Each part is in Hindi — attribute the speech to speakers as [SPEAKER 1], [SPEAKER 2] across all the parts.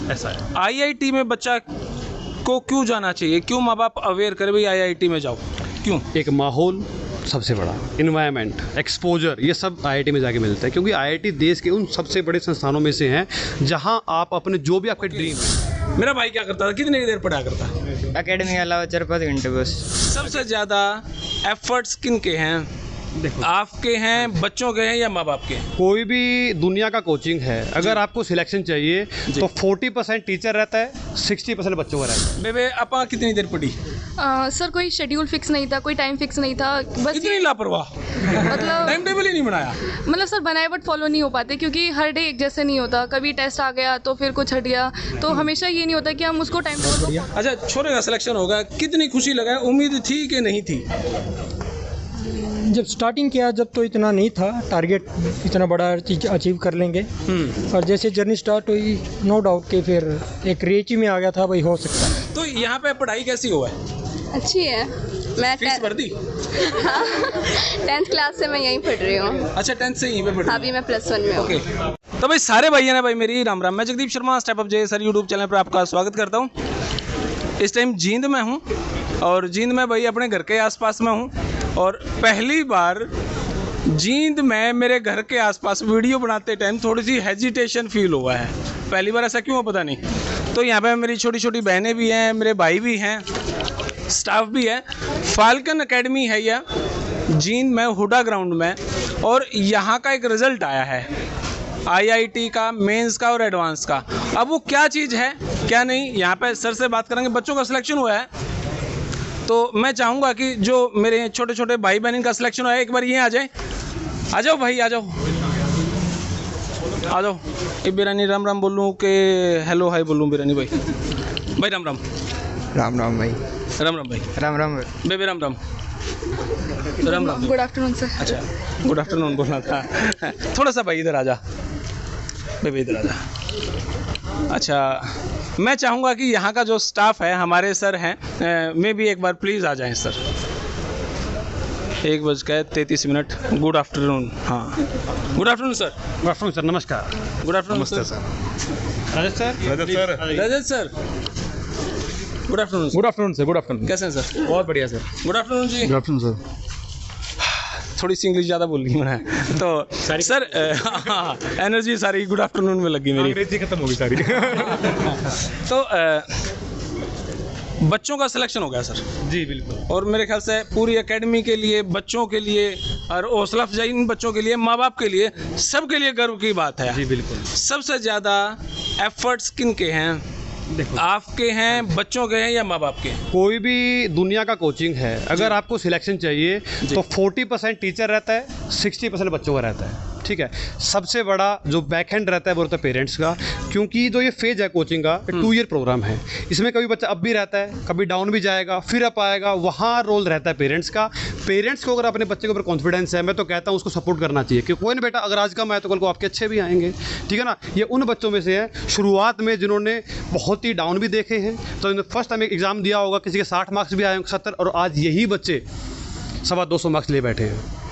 [SPEAKER 1] ऐसा है।
[SPEAKER 2] आईआईटी में बच्चा को क्यों जाना चाहिए, क्यों माँ बाप अवेयर करे भाई आईआईटी में जाओ, क्यों?
[SPEAKER 1] एक माहौल सबसे बड़ा, इन्वायरमेंट, एक्सपोजर, ये सब आईआईटी में जाके मिलता है, क्योंकि आईआईटी देश के उन सबसे बड़े संस्थानों में से हैं जहां आप अपने जो भी आपके ड्रीम है।
[SPEAKER 2] मेरा भाई क्या करता था, कितनी देर पढ़ा करता है?
[SPEAKER 3] अकेडमी के अलावा 4-5 घंटे बस।
[SPEAKER 2] सबसे ज़्यादा एफर्ट्स किन के हैं?
[SPEAKER 1] देखो,
[SPEAKER 2] आपके हैं, बच्चों के हैं, या माँ बाप के हैं?
[SPEAKER 1] कोई भी दुनिया का कोचिंग है, अगर आपको सिलेक्शन चाहिए तो 40% टीचर रहता है, 60% बच्चों का रहता है।
[SPEAKER 2] बेबे अपा कितनी देर पढ़ी?
[SPEAKER 4] सर कोई शेड्यूल फिक्स नहीं था, कोई टाइम फिक्स नहीं था, बस
[SPEAKER 2] इतनी लापरवाह,
[SPEAKER 4] मतलब
[SPEAKER 2] टाइम टेबल ही नहीं बनाया।
[SPEAKER 4] मतलब सर बनाए बट फॉलो नहीं हो पाते, क्योंकि हर डे एक जैसे नहीं होता। कभी टेस्ट आ गया तो फिर कुछ हट गया, तो हमेशा ये नहीं होता कि हम उसको टाइम टेबल।
[SPEAKER 2] अच्छा, छोरे का सिलेक्शन होगा, कितनी खुशी लगा? उम्मीद थी कि नहीं थी?
[SPEAKER 5] जब स्टार्टिंग किया जब तो इतना नहीं था, टारगेट इतना बड़ा चीज अचीव कर लेंगे, और जैसे जर्नी स्टार्ट हुई नो डाउट कि फिर एक रेची में आ गया था भाई हो सकता है।
[SPEAKER 2] तो यहाँ पे पढ़ाई कैसी हुआ है?
[SPEAKER 6] अच्छी है। मैं
[SPEAKER 2] फीस भर दी?
[SPEAKER 6] 10th क्लास से मैं यहीं पढ़ रही हूँ।
[SPEAKER 2] अच्छा, 10th से यहीं पे पढ़ रही?
[SPEAKER 6] अभी मैं +1 में हूँ।
[SPEAKER 2] ओके। तो भाई सारे भाइयों ने भाई मेरी राम राम। मैं जगदीप शर्मा, स्टेप अप जे सर यूट्यूब चैनल पर आपका स्वागत करता हूँ। इस टाइम जींद में हूँ, और जींद में भाई अपने घर के आसपास में हूँ, और पहली बार जींद में मेरे घर के आसपास वीडियो बनाते टाइम थोड़ी सी हेजिटेशन फील हुआ है। पहली बार ऐसा क्यों है पता नहीं। तो यहाँ पे मेरी छोटी छोटी बहनें भी हैं, मेरे भाई भी हैं, स्टाफ भी है। फाल्कन एकेडमी है यह, जींद में हुडा ग्राउंड में, और यहाँ का एक रिज़ल्ट आया है आईआईटी का, मेंस का और एडवांस का। अब वो क्या चीज़ है क्या नहीं, यहाँ पे सर से बात करेंगे। बच्चों का सिलेक्शन हुआ है, तो मैं चाहूँगा कि जो मेरे छोटे छोटे भाई बहन का सिलेक्शन हुआ है, एक बार ये आ जाए। आ जाओ भाई, आ जाओ आ जाओ। ये बिरानी राम राम बोलूँ कि हेलो हाय बोलूँ? बिरानी भाई, भाई राम राम।
[SPEAKER 3] राम राम भाई।
[SPEAKER 2] राम राम भाई।
[SPEAKER 3] राम राम।
[SPEAKER 2] बेबे Ram Ram. Ram Ram.
[SPEAKER 4] Good afternoon sir.
[SPEAKER 2] अच्छा, गुड आफ्टरनून बोलना था। थोड़ा सा भाई इधर आ जा, बेबे इधर आ जा। अच्छा, मैं चाहूँगा कि यहाँ का जो स्टाफ है, हमारे सर हैं, मैं भी एक बार प्लीज़ आ जाएं सर। 1:33। Good afternoon. हाँ, good afternoon sir.
[SPEAKER 1] Good afternoon sir, नमस्कार।
[SPEAKER 2] गुड आफ्टरनून
[SPEAKER 7] नमस्ते sir.
[SPEAKER 1] Rajat sir.
[SPEAKER 2] Rajat sir, good afternoon.
[SPEAKER 7] Good afternoon sir. Good afternoon.
[SPEAKER 2] कैसे हैं सर?
[SPEAKER 7] बहुत बढ़िया sir.
[SPEAKER 2] Good afternoon ji.
[SPEAKER 7] Good afternoon sir.
[SPEAKER 2] थोड़ी सी इंग्लिश ज़्यादा बोल ली मैंने, तो सर एनर्जी सारी गुड आफ्टरनून में लगी मेरी।
[SPEAKER 7] अंग्रेजी खत्म होगी सारी।
[SPEAKER 2] तो बच्चों का सिलेक्शन हो गया सर?
[SPEAKER 7] जी बिल्कुल।
[SPEAKER 2] और मेरे ख्याल से पूरी एकेडमी के लिए, बच्चों के लिए, और हौसला अफजाई इन बच्चों के लिए, माँ बाप के लिए, सबके लिए गर्व की बात है।
[SPEAKER 1] जी बिल्कुल।
[SPEAKER 2] सबसे ज़्यादा एफर्ट्स किन के हैं?
[SPEAKER 1] देखो,
[SPEAKER 2] आपके हैं, बच्चों के हैं, या माँ बाप के?
[SPEAKER 1] कोई भी दुनिया का कोचिंग है, अगर आपको सिलेक्शन चाहिए तो 40% टीचर रहता है, 60% बच्चों का रहता है। ठीक है, सबसे बड़ा जो बैक हैंड रहता है वो रहता है पेरेंट्स का, क्योंकि जो ये फेज है कोचिंग का, 2 ईयर प्रोग्राम है। इसमें कभी बच्चा अप भी रहता है, कभी डाउन भी जाएगा, फिर अप आएगा। वहाँ रोल रहता है पेरेंट्स का। पेरेंट्स को अगर अपने बच्चे के ऊपर कॉन्फिडेंस है, मैं तो कहता हूँ उसको सपोर्ट करना चाहिए, क्योंकि कोई ना बेटा अगर आज कम आए तो कल को आपके अच्छे भी आएंगे। ठीक है ना। ये उन बच्चों में से है शुरुआत में जिन्होंने बहुत ही डाउन भी देखे हैं। तो फर्स्ट टाइम एग्ज़ाम दिया होगा, किसी के 60 मार्क्स भी आए होंगे, 70, और आज यही बच्चे 225 मार्क्स ले बैठे हैं।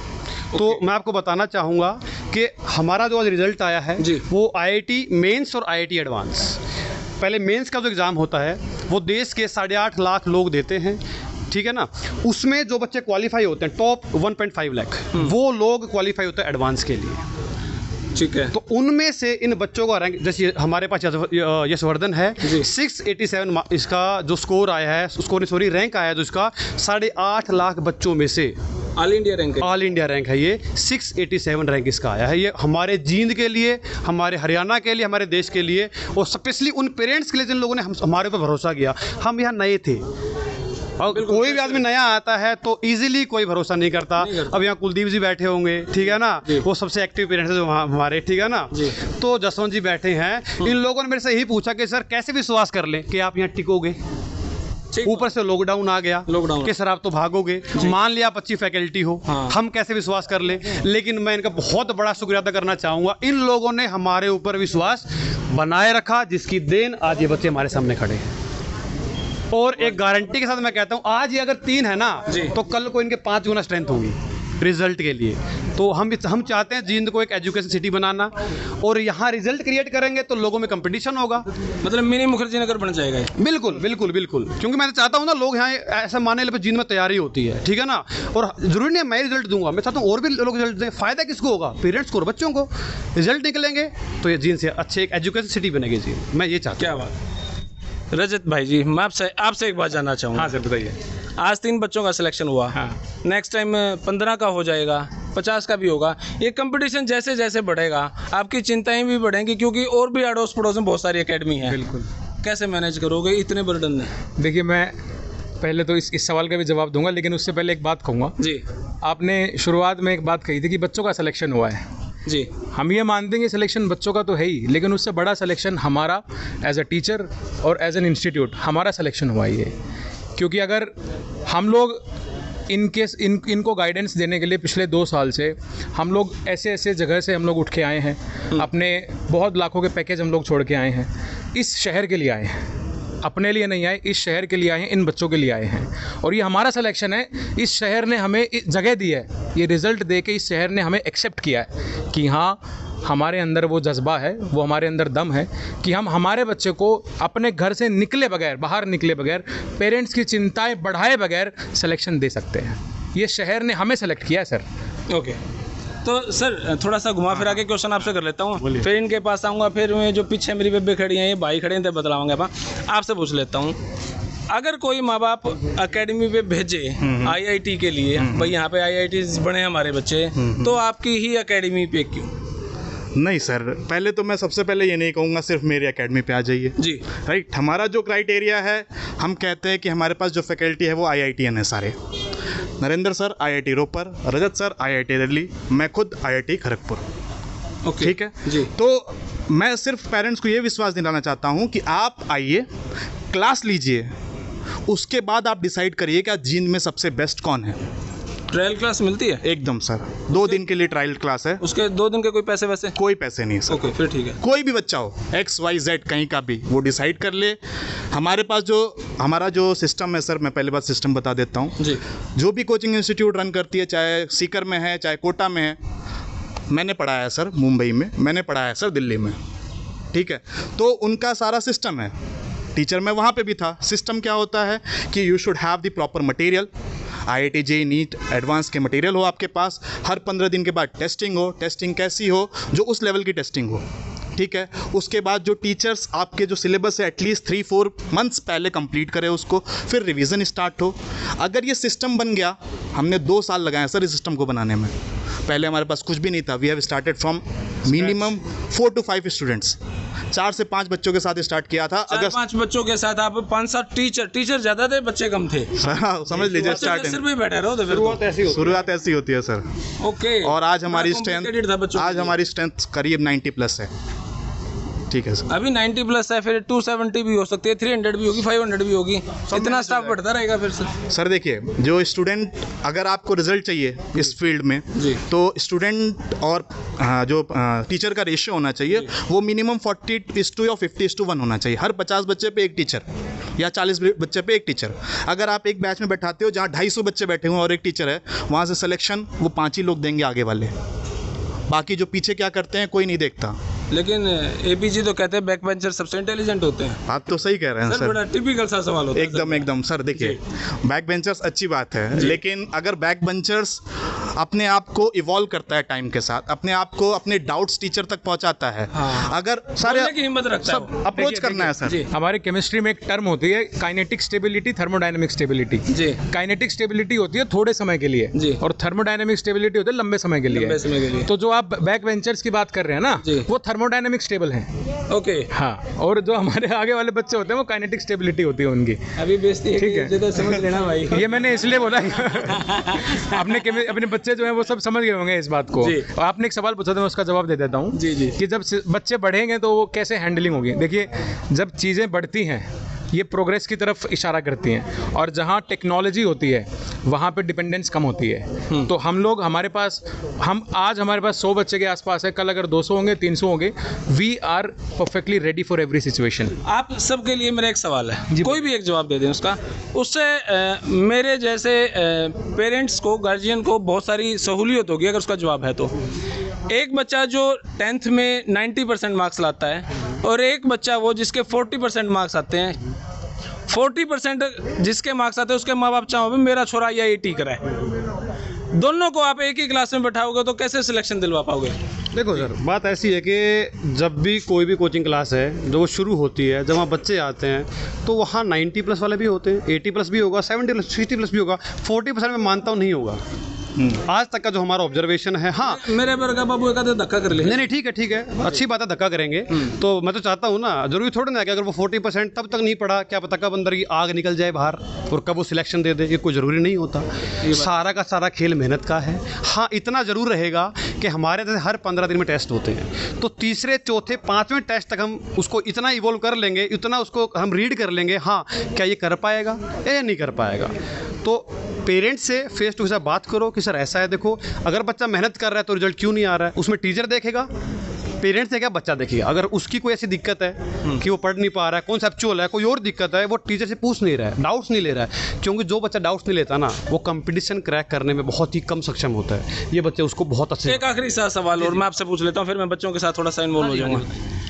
[SPEAKER 1] तो मैं आपको बताना चाहूँगा कि हमारा जो आज रिज़ल्ट आया है वो आईआईटी मेंस और आईआईटी एडवांस। पहले मेंस का जो एग्ज़ाम होता है वो देश के 8.5 लाख लोग देते हैं। ठीक है ना। उसमें जो बच्चे क्वालिफाई होते हैं, टॉप 1.5 लाख, वो लोग क्वालिफाई होते हैं एडवांस के लिए।
[SPEAKER 2] ठीक है।
[SPEAKER 1] तो उनमें से इन बच्चों का रैंक, जैसे हमारे पास यशवर्धन है, 687 इसका जो स्कोर आया है, रैंक आया है जो इसका 8.5 लाख बच्चों में से
[SPEAKER 2] ऑल इंडिया रैंक है।
[SPEAKER 1] ऑल इंडिया रैंक है ये, 687 रैंक इसका आया है। ये हमारे जींद के लिए, हमारे हरियाणा के लिए, हमारे देश के लिए, और स्पेशली उन पेरेंट्स के लिए जिन लोगों ने हमारे ऊपर भरोसा किया। हम यहाँ नए थे, और कोई भी आदमी नया आता है तो इजीली कोई भरोसा नहीं करता। अब यहाँ कुलदीप जी बैठे होंगे, ठीक है ना, वो सबसे एक्टिव पेरेंट्स हैं जो हमारे, ठीक है ना। तो जसवंत जी बैठे हैं। इन लोगों ने मेरे से यही पूछा कि सर कैसे विश्वास कर लें कि आप यहाँ टिकोगे। ऊपर से लॉकडाउन आ गया कि सर आप तो भागोगे, मान लिया आप अच्छी फैकल्टी हो, हम कैसे विश्वास कर लें। लेकिन मैं इनका बहुत बड़ा शुक्रिया अदा करना चाहूँगा, इन लोगों ने हमारे ऊपर विश्वास बनाए रखा, जिसकी देन आज ये बच्चे हमारे सामने खड़े हैं। और एक गारंटी के साथ मैं कहता हूँ, आज ये अगर 3 है ना, तो कल को इनके 5 गुना स्ट्रेंथ होगी रिजल्ट के लिए। तो हम चाहते हैं जींद को एक एजुकेशन सिटी बनाना, और यहाँ रिजल्ट क्रिएट करेंगे तो लोगों में कंपटीशन होगा।
[SPEAKER 2] मतलब मिनी मुखर्जी नगर बन जाएगा ये।
[SPEAKER 1] बिल्कुल बिल्कुल बिल्कुल, क्योंकि मैं चाहता हूँ ना लोग यहाँ ऐसा मानने लगे जींद में तैयारी होती है, ठीक है ना। और जरूरी नहीं मैं रिजल्ट दूंगा, मैं चाहता हूँ और भी लोग रिजल्ट दें। फायदा किसको होगा? पेरेंट्स को और बच्चों को। रिजल्ट निकलेंगे तो ये जींद से अच्छे एक एजुकेशन सिटी बनेगी जींद, मैं ये चाहता
[SPEAKER 2] क्या बात। रजत भाई जी, मैं आपसे एक बात जानना चाहूँगा।
[SPEAKER 7] हाँ सर बताइए।
[SPEAKER 2] आज 3 बच्चों का सिलेक्शन हुआ,
[SPEAKER 7] हाँ।
[SPEAKER 2] नेक्स्ट टाइम 15 का हो जाएगा, 50 का भी होगा। ये कंपटीशन जैसे जैसे बढ़ेगा आपकी चिंताएं भी बढ़ेंगी, क्योंकि और भी अड़ोस पड़ोस में बहुत सारी एकेडमी है।
[SPEAKER 7] बिल्कुल।
[SPEAKER 2] कैसे मैनेज करोगे इतने बर्डन में?
[SPEAKER 7] देखिए, मैं पहले तो इस सवाल का भी जवाब दूंगा, लेकिन उससे पहले एक बात कहूँगा।
[SPEAKER 2] जी
[SPEAKER 7] आपने शुरुआत में एक बात कही थी कि बच्चों का सिलेक्शन हुआ है।
[SPEAKER 2] जी,
[SPEAKER 7] हम ये मानते हैं कि सिलेक्शन बच्चों का तो है ही, लेकिन उससे बड़ा सिलेक्शन हमारा एज अ टीचर और एज एन इंस्टीट्यूट हमारा सिलेक्शन हुआ ही है। क्योंकि अगर हम लोग इनको गाइडेंस देने के लिए पिछले 2 साल से हम लोग ऐसे ऐसे जगह से हम लोग उठ के आए हैं, अपने बहुत लाखों के पैकेज हम लोग छोड़ के आए हैं, इस शहर के लिए आए हैं, अपने लिए नहीं आए, इस शहर के लिए आए हैं, इन बच्चों के लिए आए हैं। और ये हमारा सिलेक्शन है। इस शहर ने हमें जगह दी है, ये रिज़ल्ट दे के इस शहर ने हमें एक्सेप्ट किया है कि हाँ हमारे अंदर वो जज्बा है, वो हमारे अंदर दम है कि हम हमारे बच्चे को अपने घर से निकले बगैर, बाहर निकले बगैर, पेरेंट्स की चिंताएं बढ़ाए बगैर सिलेक्शन दे सकते हैं। ये शहर ने हमें सेलेक्ट किया है सर।
[SPEAKER 2] ओके। तो सर थोड़ा सा घुमा फिरा के क्वेश्चन आपसे कर लेता हूँ, फिर इनके पास आऊँगा, फिर मैं जो पीछे मेरी बेबे खड़ी हैं, ये भाई खड़े हैं, तब बतलाऊँगा। आपसे पूछ लेता हूँ, अगर कोई माँ बाप एकेडमी पे भेजे IIT के लिए, भाई यहाँ पे IIT बने हमारे बच्चे, तो आपकी ही एकेडमी पे क्यों?
[SPEAKER 8] नहीं सर, पहले तो मैं सबसे पहले ये नहीं कहूँगा सिर्फ मेरी एकेडमी पे आ जाइए
[SPEAKER 2] जी।
[SPEAKER 8] राइट। हमारा जो क्राइटेरिया है, हम कहते हैं कि हमारे पास जो फैकल्टी है वो IITian है सारे। नरेंद्र सर IIT रोपर, रजत सर IIT दिल्ली, मैं खुद IIT खड़गपुर।
[SPEAKER 2] ओके,
[SPEAKER 8] ठीक है
[SPEAKER 2] जी।
[SPEAKER 8] तो मैं सिर्फ पेरेंट्स को ये विश्वास दिलाना चाहता हूँ कि आप आइए, क्लास लीजिए, उसके बाद आप डिसाइड करिए कि जींद में सबसे बेस्ट कौन है।
[SPEAKER 2] ट्रायल क्लास मिलती है?
[SPEAKER 8] एकदम सर, 2 दिन के लिए ट्रायल क्लास है।
[SPEAKER 2] उसके 2 दिन के कोई पैसे वैसे?
[SPEAKER 8] कोई पैसे नहीं है सर।
[SPEAKER 2] ओके, फिर ठीक है।
[SPEAKER 8] कोई भी बच्चा हो, XYZ कहीं का भी, वो डिसाइड कर ले। हमारे पास हमारा जो सिस्टम है सर, मैं पहले बात सिस्टम बता देता हूँ
[SPEAKER 2] जी।
[SPEAKER 8] जो भी कोचिंग इंस्टीट्यूट रन करती है, चाहे सीकर में है, चाहे कोटा में है, मैंने पढ़ाया है सर मुंबई में, मैंने पढ़ाया है सर दिल्ली में, ठीक है। तो उनका सारा सिस्टम है, टीचर मैं वहाँ पे भी था। सिस्टम क्या होता है कि you should have the proper material, IIT JEE NEET advance के मटेरियल हो आपके पास। हर 15 दिन के बाद टेस्टिंग हो, टेस्टिंग कैसी हो, जो उस लेवल की टेस्टिंग हो, ठीक है। उसके बाद जो टीचर्स आपके जो सिलेबस है एटलीस्ट 3-4 मंथ्स पहले कंप्लीट करें उसको, फिर रिवीजन स्टार्ट हो। अगर ये सिस्टम बन गया, हमने 2 साल लगाए सर इस सिस्टम को बनाने में। पहले हमारे पास कुछ भी नहीं था। We have started from minimum 4 to 5 students, 4 से 5 बच्चों के साथ स्टार्ट किया था। अगर
[SPEAKER 2] 5 बच्चों के साथ आप 5-7 टीचर ज़्यादा थे, बच्चे कम थे।
[SPEAKER 8] समझ लीजिए स्टार्टिंग,
[SPEAKER 2] सिर्फ बैठे रहो तो
[SPEAKER 8] शुरुआत ऐसी होती है सर।
[SPEAKER 2] ओके।
[SPEAKER 8] और आज हमारी स्ट्रेंथ करीब 90+ है, ठीक है सर।
[SPEAKER 2] अभी 90+ है, फिर 270 भी हो सकती है, 300 भी होगी, 500 भी होगी, इतना स्टाफ बढ़ता रहेगा फिर
[SPEAKER 8] सर देखिए, जो स्टूडेंट, अगर आपको रिजल्ट चाहिए इस फील्ड में, तो स्टूडेंट और जो टीचर का रेशियो होना चाहिए वो मिनिमम 40:2 या 50:1 होना चाहिए। हर 50 बच्चे पे एक टीचर या 40 बच्चे पे एक टीचर। अगर आप एक बैच में बैठाते हो जहाँ 250 बच्चे बैठे हुए हैं और एक टीचर है, वहाँ से सिलेक्शन वो 5 ही लोग देंगे आगे वाले, बाकी जो पीछे क्या करते हैं कोई नहीं देखता।
[SPEAKER 2] लेकिन APG तो कहते हैं बैक बेंचर सबसे इंटेलिजेंट होते हैं।
[SPEAKER 8] आप तो सही कह रहे हैं सर,
[SPEAKER 2] बड़ा टिपिकल सा सवाल होता है।
[SPEAKER 8] एकदम सर। देखिए, बैक बेंचर्स अच्छी बात है, लेकिन अगर बैक बेंचर्स अपने आप को इवॉल्व करता है टाइम के साथ, अपने आप को अपने डाउट्स टीचर तक पहुंचाता है, अगर सारे
[SPEAKER 2] की हिम्मत रखता है,
[SPEAKER 8] अप्रोच करना है सर।
[SPEAKER 7] हमारे केमिस्ट्री में एक टर्म होती है kinetic stability, thermodynamic stability. Kinetic stability होती है थोड़े समय के लिए और थर्मोडायनेमिक स्टेबिलिटी होती है लंबे समय के लिए। तो जो आप बैक बेंचर्स की बात कर रहे हैं ना, वो थर्मोडायनेमिक स्टेबल हैं।
[SPEAKER 2] ओके,
[SPEAKER 7] हाँ। और जो हमारे आगे वाले बच्चे होते हैं वो काइनेटिक स्टेबिलिटी होती है उनकी।
[SPEAKER 2] अभी बेइज्जती है, ठीक है, तो समझ लेना भाई।
[SPEAKER 7] ये मैंने इसलिए बोला अपने बच्चे जो हैं वो सब समझ गए होंगे इस बात को। और आपने एक सवाल पूछा था, मैं उसका जवाब दे देता हूँ कि जब बच्चे बढ़ेंगे तो वो कैसे हैंडलिंग होगी। देखिए, जब चीज़ें बढ़ती हैं ये प्रोग्रेस की तरफ इशारा करती हैं, और जहाँ टेक्नोलॉजी होती है वहाँ पे डिपेंडेंस कम होती है। तो हम लोग हमारे पास आज हमारे पास 100 बच्चे के आसपास है, कल अगर 200 होंगे 300 होंगे, we are perfectly ready for every situation.
[SPEAKER 2] आप सबके लिए मेरा एक सवाल है, कोई भी एक जवाब दे दें उसका। उससे मेरे जैसे पेरेंट्स को, गार्जियन को बहुत सारी सहूलियत होगी अगर उसका जवाब है तो। एक बच्चा जो 10th में 90% मार्क्स लाता है और एक बच्चा वो जिसके 40% मार्क्स आते हैं, 40% जिसके मार्क्स आते हैं उसके माँ बाप चाहो मेरा छोरा IIT कराए, दोनों को आप एक ही क्लास में बैठाओगे तो कैसे सिलेक्शन दिलवा पाओगे?
[SPEAKER 1] देखो सर, बात ऐसी है कि जब भी कोई भी कोचिंग क्लास है जो वो शुरू होती है, जब वहाँ बच्चे आते हैं तो वहाँ 90+ वाले भी होते हैं, 80+ भी होगा, 70+, 60+ भी होगा, 40% में मानता हूँ नहीं होगा। आज तक का जो हमारा ऑब्जर्वेशन है। हाँ,
[SPEAKER 2] मेरे वर्गा बाबू एक आधे धक्का कर ले।
[SPEAKER 1] नहीं ठीक है, अच्छी बात है, धक्का करेंगे। तो मैं तो चाहता हूँ ना, जरूरी थोड़ी ना कि अगर वो 40% तब तक नहीं पढ़ा, क्या पता कब अंदर की आग निकल जाए बाहर और कब वो सिलेक्शन दे दे, ये कोई ज़रूरी नहीं होता। सारा का सारा खेल मेहनत का है। हाँ, इतना ज़रूर रहेगा कि हमारे जैसे हर 15 दिन में टेस्ट होते हैं, तो तीसरे चौथे 5वें टेस्ट तक हम उसको इतना इवॉल्व कर लेंगे, इतना उसको हम रीड कर लेंगे, हाँ क्या ये कर पाएगा या नहीं कर पाएगा। तो पेरेंट्स से फेस टू फेस बात करो कि सर ऐसा है, देखो अगर बच्चा मेहनत कर रहा है तो रिजल्ट क्यों नहीं आ रहा है। उसमें टीचर देखेगा, पेरेंट्स देखेगा, बच्चा देखेगा। अगर उसकी कोई ऐसी दिक्कत है कि वो पढ़ नहीं पा रहा है, कॉन्सेप्चुअल है, कोई और दिक्कत है, वो टीचर से पूछ नहीं रहा है, डाउट्स नहीं ले रहा है, क्योंकि जो बच्चा डाउट्स नहीं लेता ना, वो कंपटीशन क्रैक करने में बहुत ही कम सक्षम होता है। ये बच्चे उसको बहुत अच्छे।
[SPEAKER 2] एक आखिरी सा सवाल और मैं आपसे पूछ लेता हूँ, फिर मैं बच्चों के साथ थोड़ा सा इन्वॉल्व हो जाऊँगा।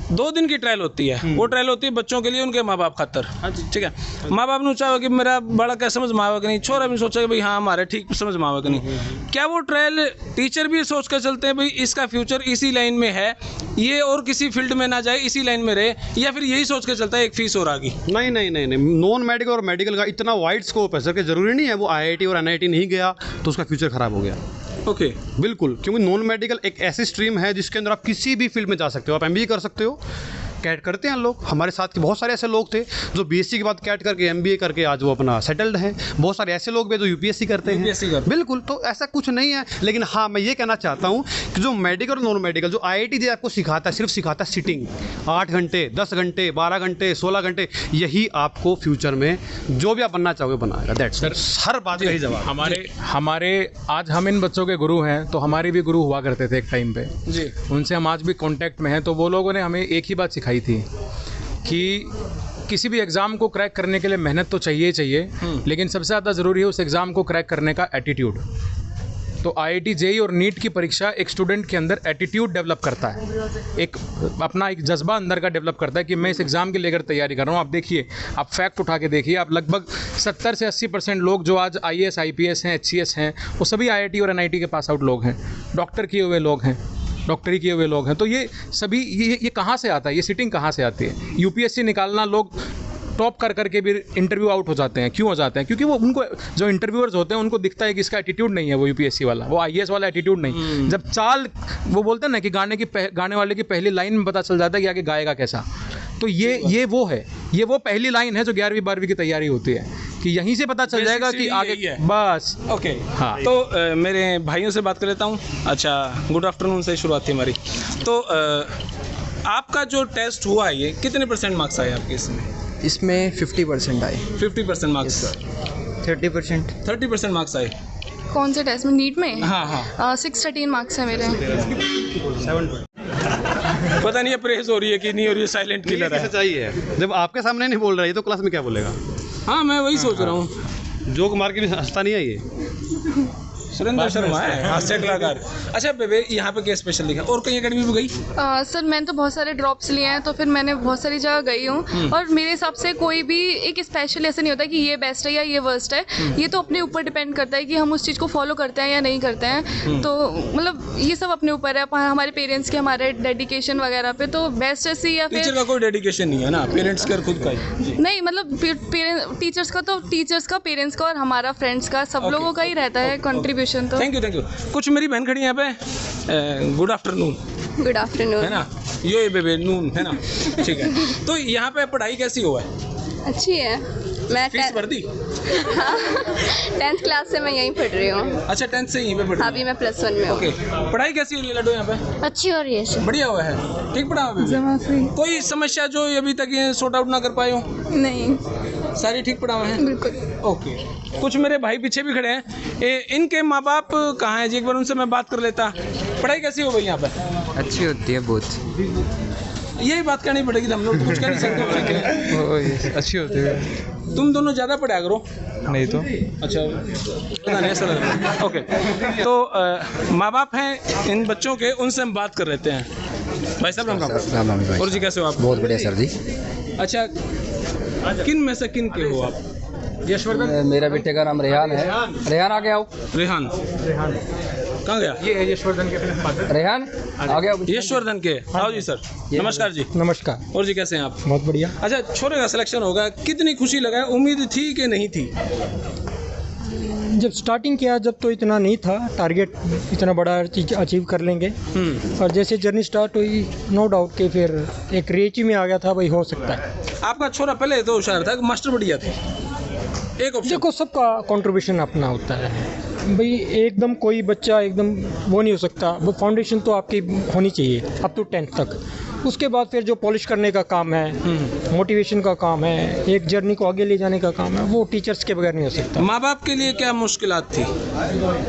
[SPEAKER 2] 2 दिन की ट्रायल होती है, वो ट्रायल होती है बच्चों के लिए, उनके माँ बाप खातर। ठीक है, माँ बाप ने चाहो कि मेरा बड़ा क्या समझ में आवे कि नहीं, छोरा भी सोचा कि भाई हाँ हमारे ठीक समझ में आवे कि नहीं। क्या वो ट्रायल टीचर भी सोच कर चलते हैं भाई इसका फ्यूचर इसी लाइन में है, ये और किसी फील्ड में ना जाए, इसी लाइन में रहे, या फिर यही सोच कर चलता है एक फीस और आगे?
[SPEAKER 1] नहीं, नॉन मेडिकल और मेडिकल का इतना वाइड स्कोप है सर कि ज़रूरी नहीं है वो IIT और NIT नहीं गया तो उसका फ्यूचर ख़राब हो गया।
[SPEAKER 2] ओके,
[SPEAKER 1] बिल्कुल, क्योंकि नॉन मेडिकल एक ऐसी स्ट्रीम है जिसके अंदर आप किसी भी फील्ड में जा सकते हो। आप MBA कर सकते हो, कैट करते हैं लोग, हमारे साथ के बहुत सारे ऐसे लोग थे जो BSc के बाद कैट करके MBA करके आज वो अपना सेटल्ड हैं। बहुत सारे ऐसे लोग भी जो UPSC करते हैं। बिल्कुल, तो ऐसा कुछ नहीं है। लेकिन हाँ, मैं ये कहना चाहता हूँ कि जो मेडिकल और नॉन मेडिकल, जो IIT जो आपको सिखाता है, सिर्फ सिखाता है सिटिंग 8 घंटे, 10 घंटे, 12 घंटे, 16 घंटे, यही आपको फ्यूचर में जो भी आप बनना चाहोगे बनाएगा। दैट्स हर बात का ही जवाब।
[SPEAKER 7] हमारे आज हम इन बच्चों के गुरु हैं, तो हमारे भी गुरु हुआ करते थे एक टाइम पे
[SPEAKER 2] जी,
[SPEAKER 7] उनसे हम आज भी कांटेक्ट में हैं। तो वो लोगों ने हमें एक ही बात सिखाई थी कि किसी भी एग्ज़ाम को क्रैक करने के लिए मेहनत तो चाहिए चाहिए, लेकिन सबसे ज़्यादा ज़रूरी है उस एग्ज़ाम को क्रैक करने का एटीट्यूड। तो IIT JEE और नीट की परीक्षा एक स्टूडेंट के अंदर एटीट्यूड डेवलप करता है, एक अपना एक जज्बा अंदर का डेवलप करता है कि मैं इस एग्ज़ाम के लेकर तैयारी कर रहा हूँ। आप देखिए, आप फैक्ट उठा के देखिए, आप लगभग 70 से 80% लोग जो आज IAS IPS हैं, HCS हैं, वो सभी IIT और NIT के पास आउट लोग हैं, डॉक्टर किए हुए लोग हैं, डॉक्टरी किए हुए लोग हैं। तो ये सभी ये कहाँ से आता है, ये सिटिंग कहाँ से आती है? UPSC निकालना, लोग टॉप कर करके भी इंटरव्यू आउट हो जाते हैं। क्यों हो जाते हैं? क्योंकि वो उनको जो इंटरव्यूअर्स होते हैं उनको दिखता है कि इसका एटीट्यूड नहीं है, वो UPSC वाला, वो IAS वाला एटीट्यूड नहीं। जब चाल, वो बोलते हैं ना कि गाने वाले की पहली लाइन में पता चल जाता है कि आगे गाएगा कैसा। तो ये वो पहली लाइन है जो 11वीं 12वीं की तैयारी होती है, कि यहीं से पता चल जाएगा कि आगे बस।
[SPEAKER 2] ओके, हाँ, तो मेरे भाइयों से बात कर लेता हूँ। अच्छा, गुड आफ्टरनून से शुरुआत थी हमारी। तो आपका जो टेस्ट हुआ है, ये कितने % मार्क्स आए आपके इसमें?
[SPEAKER 3] इसमें 50% आए।
[SPEAKER 2] 50% मार्क्स? 30% मार्क्स आए।
[SPEAKER 4] कौन से टेस्ट में? नीट में?
[SPEAKER 2] हाँ।
[SPEAKER 4] 613 मार्क्स है मेरे।
[SPEAKER 2] पता नहीं है प्रेस हो रही है कि नहीं हो रही है, साइलेंट किलर है।
[SPEAKER 1] सच्चाई है, जब आपके सामने नहीं बोल रहा है तो क्लास में क्या बोलेगा?
[SPEAKER 2] हाँ, मैं वही सोच रहा हूँ।
[SPEAKER 1] जोक मार के भी हंसता नहीं है ये।
[SPEAKER 2] सुरेंद्र शर्मा है, हास्य कलाकार। अच्छा बेबे, यहाँ पे क्या स्पेशल लिखा? और कहीं अकेडमी में गई?
[SPEAKER 4] सर मैंने तो बहुत सारे ड्रॉप्स लिए हैं, तो फिर मैंने बहुत सारी जगह गई हूँ, और मेरे हिसाब से कोई भी एक स्पेशल ऐसा नहीं होता कि ये बेस्ट है या ये वर्स्ट है। ये तो अपने ऊपर डिपेंड करता है कि हम उस चीज़ को फॉलो करते हैं या नहीं करते हैं। तो मतलब ये सब अपने ऊपर है, हमारे पेरेंट्स के, हमारे डेडिकेशन वगैरह पे। तो बेस्ट ऐसी या फिर
[SPEAKER 2] टीचर का कोई डेडिकेशन नहीं है ना, पेरेंट्स का खुद का ही?
[SPEAKER 4] नहीं, मतलब टीचर्स का तो टीचर्स का, पेरेंट्स का और हमारा फ्रेंड्स का, सब लोगों का ही रहता है कंट्रीब्यूशन। तो
[SPEAKER 2] थैंक यू। कुछ मेरी बहन खड़ी यहाँ पे। Good afternoon.
[SPEAKER 6] गुड आफ्टरनून,
[SPEAKER 2] है ना? ये बेबे नून है ना? ठीक है। तो यहाँ पे पढ़ाई कैसी हुआ है?
[SPEAKER 6] अच्छी है। मैं
[SPEAKER 2] फीस भर दी?
[SPEAKER 6] 10th क्लास से मैं यहीं पढ़ रही हूँ।
[SPEAKER 2] अच्छा, 10th से यहीं पे पढ़ रही?
[SPEAKER 6] अभी मैं +1 में हूँ।
[SPEAKER 2] ओके, पढ़ाई कैसी हो रही है लड्डू यहाँ पे?
[SPEAKER 6] अच्छी हो रही है सर।
[SPEAKER 2] बढ़िया हुआ है? ठीक पढ़ा हुआ है? कोई समस्या जो अभी तक ये सॉर्ट आउट ना कर पाए हो?
[SPEAKER 4] नहीं।
[SPEAKER 2] सारी ठीक पढ़ा हुए हैं?
[SPEAKER 4] बिल्कुल।
[SPEAKER 2] ओके। कुछ मेरे भाई पीछे भी खड़े हैं, इनके माँ बाप कहाँ हैं जी? एक बार उनसे मैं बात कर लेता। पढ़ाई कैसी हो गई यहाँ पर?
[SPEAKER 3] अच्छी होती है बहुत।
[SPEAKER 2] यही बात करनी पड़ेगी, हम लोग तो कुछ कर नहीं सकते।
[SPEAKER 3] अच्छी होती है।
[SPEAKER 2] तुम दोनों ज़्यादा पढ़ा करो।
[SPEAKER 3] नहीं तो
[SPEAKER 2] अच्छा, पता नहीं, ऐसा लग रहा है। ओके, तो माँ बाप हैं इन बच्चों के, उनसे हम बात कर लेते हैं। भाई साहब राम राम।
[SPEAKER 3] राम भाई।
[SPEAKER 2] और जी कैसे हो आप?
[SPEAKER 3] बहुत बढ़िया सर जी।
[SPEAKER 2] अच्छा, किन में से किन के हो आप?
[SPEAKER 3] मेरा बेटे का नाम रेहान है। रेहान आ गया हो।
[SPEAKER 2] रेहान कहाँ गया?
[SPEAKER 7] ये यशवर्धन के फादर।
[SPEAKER 3] रेहान आ गया।
[SPEAKER 2] यशवर्धन के। आओ जी सर, नमस्कार जी।
[SPEAKER 5] नमस्कार।
[SPEAKER 2] और जी कैसे हैं आप?
[SPEAKER 5] बहुत बढ़िया।
[SPEAKER 2] अच्छा, छोरे का सिलेक्शन होगा, कितनी खुशी लगा? उम्मीद थी कि नहीं थी?
[SPEAKER 5] जब स्टार्टिंग किया जब तो इतना नहीं था, टारगेट इतना बड़ा चीज अचीव कर लेंगे। और जैसे जर्नी स्टार्ट हुई, नो डाउट कि फिर एक रेची में आ गया था, भाई हो सकता है।
[SPEAKER 2] आपका छोरा पहले तो होशियार था, मास्टर बढ़िया थे। एक ऑप्शन
[SPEAKER 5] देखो, सबका कंट्रीब्यूशन अपना होता है भाई। एकदम कोई बच्चा एकदम वो नहीं हो सकता। वो फाउंडेशन तो आपकी होनी चाहिए अप टू 10th तक। उसके बाद फिर जो पॉलिश करने का काम है, मोटिवेशन का काम है, एक जर्नी को आगे ले जाने का काम है, वो टीचर्स के बगैर नहीं हो सकता।
[SPEAKER 2] माँ बाप के लिए क्या मुश्किलात थी?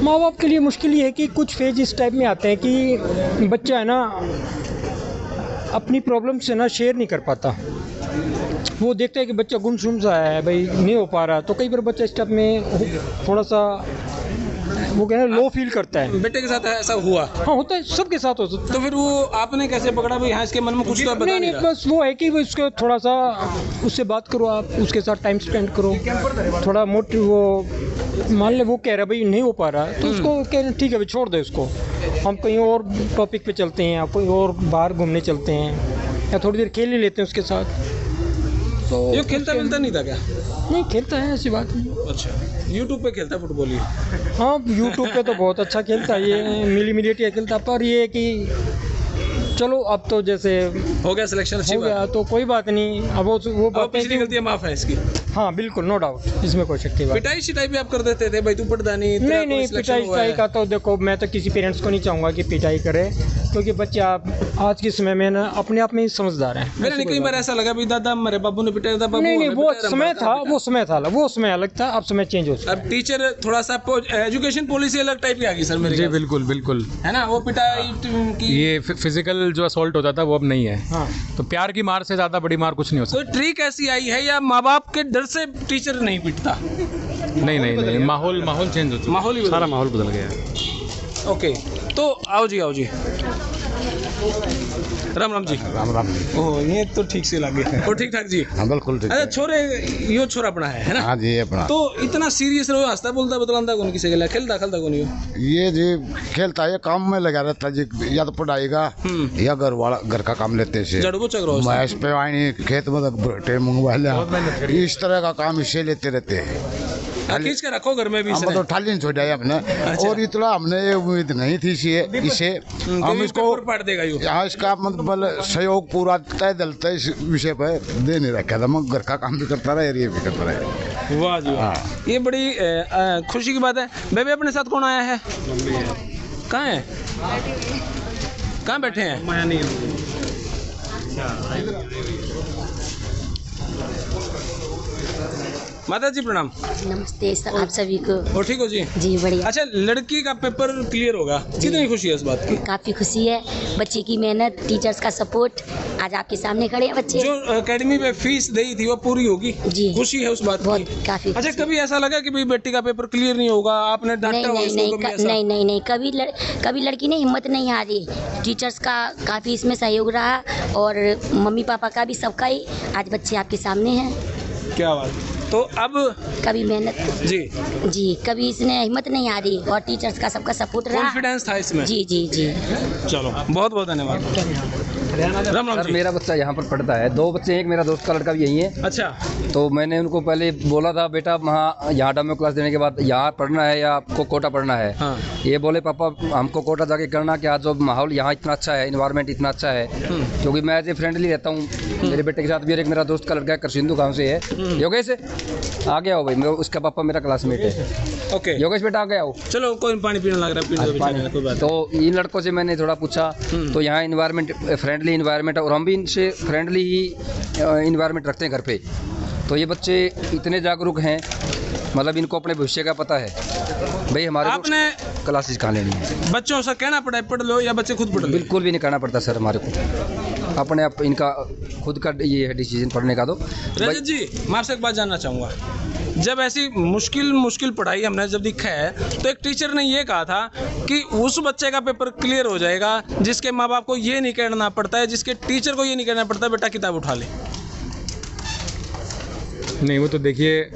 [SPEAKER 5] माँ बाप के लिए मुश्किल ये है कि कुछ फेज इस टाइप में आते हैं कि बच्चा है ना अपनी प्रॉब्लम से ना शेयर नहीं कर पाता। वो देखते हैं कि बच्चा गुमसुम सा है, भाई नहीं हो पा रहा, तो कई बार बच्चा इस टाइप में थोड़ा सा वो कहना लो फील करता है।
[SPEAKER 2] बेटे के साथ ऐसा हुआ?
[SPEAKER 5] हाँ, होता है, सबके साथ हो सकता है।
[SPEAKER 2] तो फिर वो आपने कैसे पकड़ा भाई? हाँ, इसके मन में कुछ तो बता
[SPEAKER 5] नहीं
[SPEAKER 2] नहीं
[SPEAKER 5] नहीं,
[SPEAKER 2] रहा।
[SPEAKER 5] बस वो है कि वो उसको थोड़ा सा उससे बात करो, आप उसके साथ टाइम स्पेंड करो, थोड़ा मोटिव। वो मान ले वो कह रहा है भाई नहीं हो पा रहा, तो उसको कह रहे ठीक है भाई छोड़ दे उसको, हम कहीं और टॉपिक पे चलते हैं, या कोई और बाहर घूमने चलते हैं, या थोड़ी देर खेल ही लेते हैं उसके साथ। तो
[SPEAKER 2] ये खेलता मिलता नहीं था क्या?
[SPEAKER 5] नहीं, खेलता है, ऐसी बात नहीं।
[SPEAKER 2] अच्छा, यूट्यूब पे खेलता फुटबॉल ही?
[SPEAKER 5] हाँ, यूट्यूब पे तो बहुत अच्छा खेलता है, ये मिली मिलियटी खेलता, पर ये है कि चलो अब तो जैसे
[SPEAKER 2] हो गया सिलेक्शन, अच्छी
[SPEAKER 5] हो
[SPEAKER 2] बात।
[SPEAKER 5] गया तो कोई बात नहीं। अब वो
[SPEAKER 2] अब
[SPEAKER 5] बातें
[SPEAKER 2] पिछली गलतियां माफ है इसकी?
[SPEAKER 5] हाँ बिल्कुल, नो डाउट, इसमें कोई शक की बात
[SPEAKER 2] पिटाई शिटाई भी आप कर देते थे भाई, तू पढ़ता नहीं? तेरा
[SPEAKER 5] नहीं।
[SPEAKER 2] कोई selection
[SPEAKER 5] पिटाई
[SPEAKER 2] हुआ
[SPEAKER 5] शिटाई
[SPEAKER 2] है?
[SPEAKER 5] का तो देखो, मैं तो किसी पेरेंट्स को नहीं चाहूँगा कि पिटाई करे, क्योंकि बच्चा आज के समय में ना अपने आप में ही समझदार है।
[SPEAKER 2] मैंने नहीं, कई बार ऐसा लगा भी दादा मेरे बाबू ने पिटाया था, बाबू
[SPEAKER 5] नहीं,
[SPEAKER 2] हमें
[SPEAKER 5] वो
[SPEAKER 2] पिटाया,
[SPEAKER 5] समय था,
[SPEAKER 2] पिटाया।
[SPEAKER 5] वो समय अलग था, अब समय चेंज हो चुका
[SPEAKER 2] अब टीचर थोड़ा सा एजुकेशन पॉलिसी अलग टाइप की आ गई सर मेरे
[SPEAKER 7] जी
[SPEAKER 2] ख्याल से।
[SPEAKER 7] बिल्कुल बिल्कुल।
[SPEAKER 2] है ना, वो पिटाई की
[SPEAKER 7] ये फिजिकल जो असॉल्ट होता था वो अब नहीं है।
[SPEAKER 5] हाँ।
[SPEAKER 7] तो प्यार की मार से ज़्यादा बड़ी मार कुछ नहीं हो
[SPEAKER 2] कोई ट्रिक ऐसी आई है, या माँ बाप के डर से टीचर नहीं पिटता?
[SPEAKER 7] सकती। नहीं, माहौल चेंज हो चुका।
[SPEAKER 2] माहौल ही
[SPEAKER 1] सारा माहौल बदल गया।
[SPEAKER 2] ओके, तो आओ जी। राम राम जी।
[SPEAKER 9] राम राम जी।
[SPEAKER 2] ओह, ये तो ठीक से लगे। और ठीक ठाक जी?
[SPEAKER 9] हाँ बिल्कुल ठीक
[SPEAKER 2] अच्छा,
[SPEAKER 9] है।
[SPEAKER 2] छोरे यो छोरा अपना है ना?
[SPEAKER 9] हाँ जी, ये अपना।
[SPEAKER 2] तो इतना सीरियस रहो, हंसता बोलता बतलाता कौन किसे गला, खेलता कौन हो?
[SPEAKER 9] ये जी खेलता है, काम में लगा रहता जी, या तो पढ़ाई का या घर का काम लेते से।
[SPEAKER 2] जड़ को चक्रो
[SPEAKER 9] मैच पे आई खेत में मंगवा लिया, इस तरह का काम इससे लेते रहते हैं।
[SPEAKER 2] खींच के रखो घर में भी
[SPEAKER 9] हम
[SPEAKER 2] इसने।
[SPEAKER 9] तो ठाली नहीं छोड़ा है हमने। और इतना हमने ये उम्मीद नहीं थी इसे हम इसको
[SPEAKER 2] पाट देगा यू।
[SPEAKER 9] यहाँ इसका मतलब सहयोग पूरा तय दलता इस विषय पर दे नहीं रखा था। मैं घर का काम भी करता रहा, ये भी करता रहा।
[SPEAKER 2] वाह जी वाह, ये बड़ी खुशी की बात है। बेबे अपने साथ कौन आया है? कहाँ है? कहाँ बैठे हैं? माता जी प्रणाम।
[SPEAKER 10] नमस्ते सर, आप सभी को।
[SPEAKER 2] और ठीक हो जी?
[SPEAKER 10] जी बढ़िया।
[SPEAKER 2] अच्छा, लड़की का पेपर क्लियर होगा, कितनी खुशी है इस बात की?
[SPEAKER 10] काफ़ी खुशी है, बच्चे की मेहनत, टीचर्स का सपोर्ट, आज आपके सामने खड़े हैं बच्चे।
[SPEAKER 2] जो एकेडमी पे फीस दी थी वो पूरी होगी?
[SPEAKER 10] जी।
[SPEAKER 2] खुशी है उस बात
[SPEAKER 10] बहुत
[SPEAKER 2] की?
[SPEAKER 10] काफ़ी।
[SPEAKER 2] अच्छा, कभी ऐसा लगा कि भाई बेटी का पेपर क्लियर नहीं होगा, आपने डांटा होगा इसको कभी ऐसा?
[SPEAKER 10] नहीं, कभी लड़की ने हिम्मत नहीं हारी। टीचर्स का काफ़ी इसमें सहयोग रहा, और मम्मी पापा का भी, सबका ही। आज बच्चे आपके सामने हैं।
[SPEAKER 2] क्या बात। तो अब
[SPEAKER 10] कभी मेहनत
[SPEAKER 2] जी
[SPEAKER 10] कभी इसने हिम्मत नहीं हारी, और टीचर्स का सबका सपोर्ट रहा।
[SPEAKER 2] कॉन्फिडेंस था इसमें? जी। चलो, बहुत बहुत धन्यवाद। राम राम
[SPEAKER 3] सर, मेरा बच्चा यहाँ पर पढ़ता है, 2 बच्चे हैं, एक मेरा दोस्त का लड़का भी यही है।
[SPEAKER 2] अच्छा।
[SPEAKER 3] तो मैंने उनको पहले बोला था, बेटा वहाँ यहाँ डेमो क्लास देने के बाद यहाँ पढ़ना है या आपको कोटा पढ़ना है?
[SPEAKER 2] हाँ।
[SPEAKER 3] ये बोले पापा हमको कोटा जाके करना, कि आज जो माहौल यहाँ इतना अच्छा है, इन्वायरमेंट इतना अच्छा है, क्योंकि मैं एज ए फ्रेंडली रहता हूँ मेरे बेटे के साथ भी। और एक मेरा दोस्त का लड़का है करसिंधु गाँव से है, योगेश से आ गया हो भाई, उसका पापा मेरा क्लासमेट है।
[SPEAKER 2] ओके,
[SPEAKER 3] योगेश बेटा आ गया हो।
[SPEAKER 2] चलो, कोई पानी पीने लग रहा है, पीने दो बेचारे, कोई बात।
[SPEAKER 3] तो इन लड़कों से मैंने थोड़ा पूछा, तो यहाँ इन्वायरमेंट फ्रेंडली इन्वायरमेंट, और हम भी इनसे फ्रेंडली ही इन्वायरमेंट रखते हैं घर पे। तो ये बच्चे इतने जागरूक हैं, मतलब इनको अपने भविष्य का पता है भाई हमारे
[SPEAKER 2] आपने
[SPEAKER 3] क्लासेस कहाँ लेनी है।
[SPEAKER 2] बच्चों से कहना पड़ा है पढ़ लो या बच्चे खुद पढ़ लो?
[SPEAKER 3] बिल्कुल भी नहीं करना पड़ता सर, हमारे को अपने आप इनका खुद का ये है डिसीजन पढ़ने का। तो
[SPEAKER 2] रजत जी, मैं आपसे एक बात जानना चाहूँगा, जब ऐसी मुश्किल पढ़ाई हमने जब देखा है तो एक टीचर ने ये कहा था कि उस बच्चे का पेपर क्लियर हो जाएगा जिसके माँ बाप को ये नहीं कहना पड़ता है, जिसके टीचर को ये नहीं कहना पड़ता बेटा किताब उठा ले।
[SPEAKER 7] नहीं, वो तो देखिए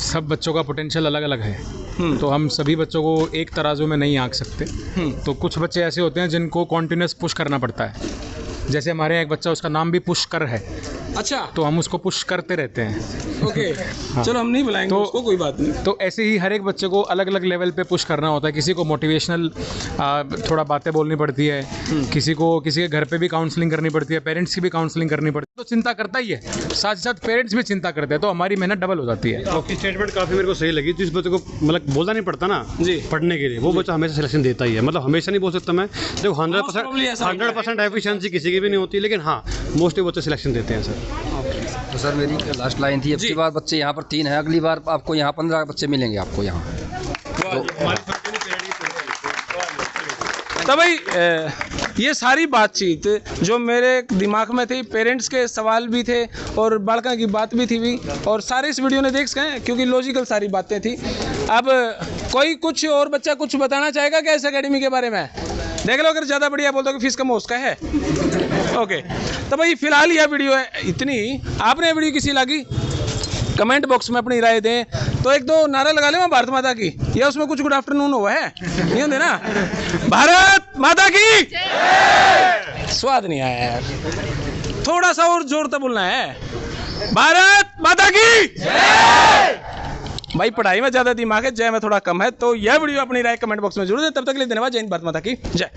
[SPEAKER 7] सब बच्चों का पोटेंशियल अलग अलग है, तो हम सभी बच्चों को एक तराजू में नहीं आंक सकते। तो कुछ बच्चे ऐसे होते हैं जिनको कॉन्टिन्यूस पुश करना पड़ता है। जैसे हमारे यहाँ एक बच्चा, उसका नाम भी पुष्कर है।
[SPEAKER 2] अच्छा,
[SPEAKER 7] तो हम उसको पुश करते रहते हैं।
[SPEAKER 2] ओके हाँ। चलो हम नहीं बुलाएंगे तो, उसको, कोई बात नहीं।
[SPEAKER 7] तो ऐसे ही हर एक बच्चे को अलग अलग लेवल पे पुश करना होता है। किसी को मोटिवेशनल थोड़ा बातें बोलनी पड़ती है, किसी के घर पे भी काउंसलिंग करनी पड़ती है, पेरेंट्स की भी काउंसलिंग करनी पड़ती है। तो चिंता करता ही है, साथ साथ पेरेंट्स भी चिंता करते हैं, तो हमारी मेहनत डबल हो जाती है।
[SPEAKER 1] आपकी स्टेटमेंट काफ़ी मेरे को सही लगी। जिस बच्चे को मतलब बोलना नहीं पड़ता ना
[SPEAKER 2] जी
[SPEAKER 1] पढ़ने के लिए, वो बच्चा हमेशा सिलेक्शन देता ही है। मतलब हमेशा नहीं बोल सकता मैं, देखो 100% एफिशिएंसी किसी की भी नहीं होती, लेकिन हाँ मोस्टली बच्चे सिलेक्शन देते हैं सर।
[SPEAKER 3] तो सर मेरी लास्ट लाइन थी, अब की बार बच्चे यहाँ पर 3 हैं, अगली बार आपको यहाँ 15 बच्चे मिलेंगे आपको यहाँ।
[SPEAKER 2] तो भाई ये सारी बातचीत जो मेरे दिमाग में थी, पेरेंट्स के सवाल भी थे और बालका की बात भी थी भी, और सारे इस वीडियो ने देख सकें क्योंकि लॉजिकल सारी बातें थी। अब कोई कुछ और बच्चा कुछ बताना चाहेगा क्या इस एकेडमी के बारे में? देख लो, अगर ज़्यादा बढ़िया बोल दो कि फीस कम हो उसका है। ओके, तो भाई फिलहाल यह वीडियो है इतनी। आपने वीडियो किसी लगी कमेंट बॉक्स में अपनी राय दें। तो एक दो नारा लगा ले मैं भारत माता की, या उसमें कुछ गुड आफ्टरनून हुआ है नहीं होंगे ना? भारत माता की स्वाद नहीं आया यार, थोड़ा सा और जोर से बोलना है। भारत माता की भाई, पढ़ाई में ज़्यादा दिमाग है, जय में थोड़ा कम है। तो यह वीडियो अपनी राय कमेंट बॉक्स में जरूर दें। तब तक के लिए धन्यवाद। जय हिंद, भारत माता की जय।